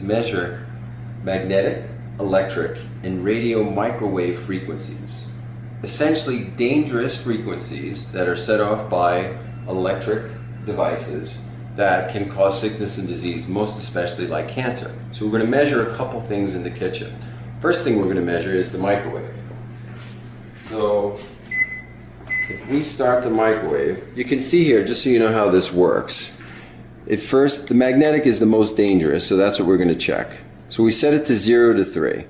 to measure magnetic, electric, and radio microwave frequencies. Essentially dangerous frequencies that are set off by electric devices that can cause sickness and disease, most especially like cancer. So we're going to measure a couple things in the kitchen. First thing we're going to measure is the microwave. So if we start the microwave, you can see here, just so you know how this works. At first, the magnetic is the most dangerous, so that's what we're going to check. So we set it to 0 to 3.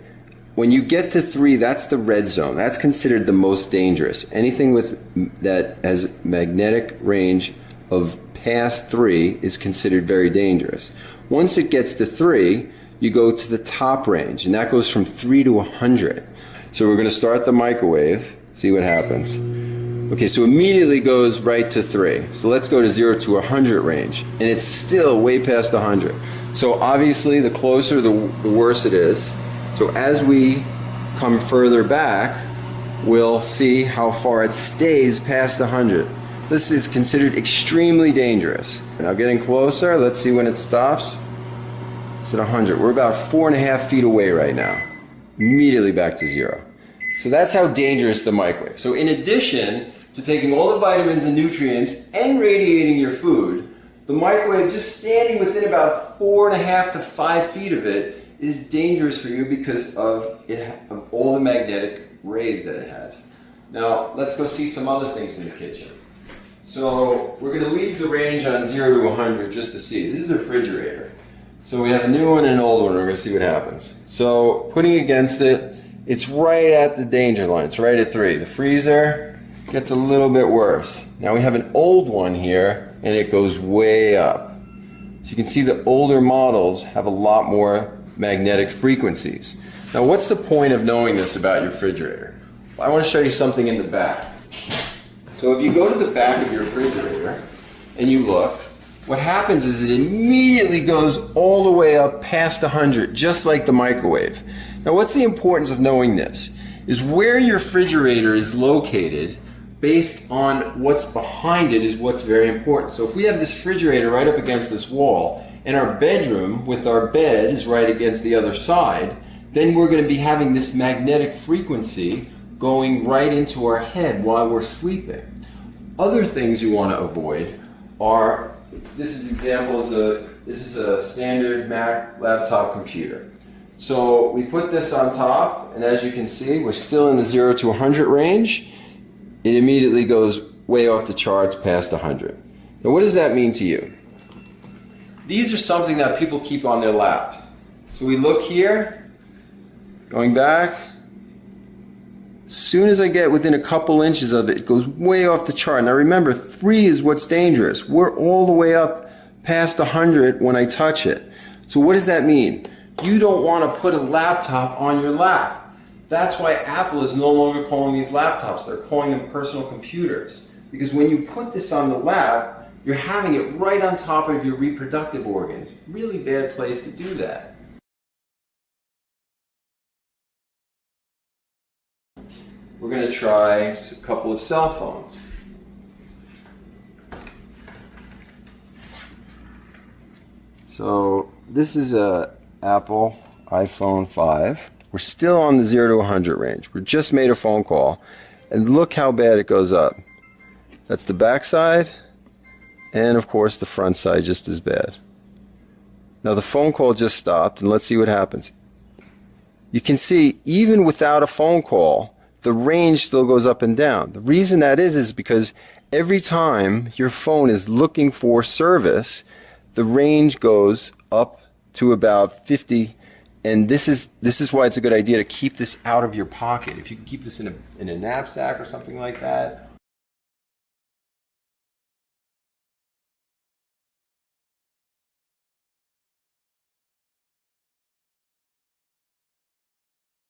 When you get to 3, that's the red zone. That's considered the most dangerous. Anything that has magnetic range of past 3 is considered very dangerous. Once it gets to 3, you go to the top range, and that goes from 3 to 100. So we're going to start the microwave, see what happens. Okay, so immediately goes right to 3. So let's go to 0 to 100 range, and it's still way past 100. So obviously the closer the worse it is. So as we come further back, we'll see how far it stays past 100. This is considered extremely dangerous. Now getting closer, let's see when it stops. It's at 100. We're about 4.5 feet away right now. Immediately back to 0. So that's how dangerous the microwave. So in addition to taking all the vitamins and nutrients and radiating your food, the microwave, just standing within about 4.5 to 5 feet of it, is dangerous for you because of all the magnetic rays that it has. Now let's go see some other things in the kitchen. So we're going to leave the range on 0 to 100 just to see. This is a refrigerator. So we have a new one and an old one. We're going to see what happens. So putting against it, it's right at the danger line. It's right at 3. The freezer gets a little bit worse. Now we have an old one here, and it goes way up. So you can see the older models have a lot more magnetic frequencies. Now what's the point of knowing this about your refrigerator? Well, I want to show you something in the back. So if you go to the back of your refrigerator and you look, what happens is it immediately goes all the way up past 100, just like the microwave. Now what's the importance of knowing this? Is where your refrigerator is located based on what's behind it is what's very important. So if we have this refrigerator right up against this wall and our bedroom with our bed is right against the other side, then we're going to be having this magnetic frequency going right into our head while we're sleeping. Other things you want to avoid are, this is a standard Mac laptop computer. So we put this on top, and as you can see, we're still in the 0 to 100 range. It immediately goes way off the charts past 100. Now what does that mean to you? These are something that people keep on their laps. So we look here, going back. As soon as I get within a couple inches of it, it goes way off the chart. Now remember, 3 is what's dangerous. We're all the way up past 100 when I touch it. So what does that mean? You don't want to put a laptop on your lap. That's why Apple is no longer calling these laptops. They're calling them personal computers. Because when you put this on the lap, you're having it right on top of your reproductive organs. Really bad place to do that. We're going to try a couple of cell phones. So this is a Apple iPhone 5. We're still on the 0 to 100 range. We just made a phone call, and look how bad it goes up. That's the back side, and of course the front side just as bad. Now the phone call just stopped, and let's see what happens. You can see even without a phone call, the range still goes up and down. The reason that is because every time your phone is looking for service, the range goes up to about 50, and this is why it's a good idea to keep this out of your pocket. If you can keep this in a knapsack or something like that,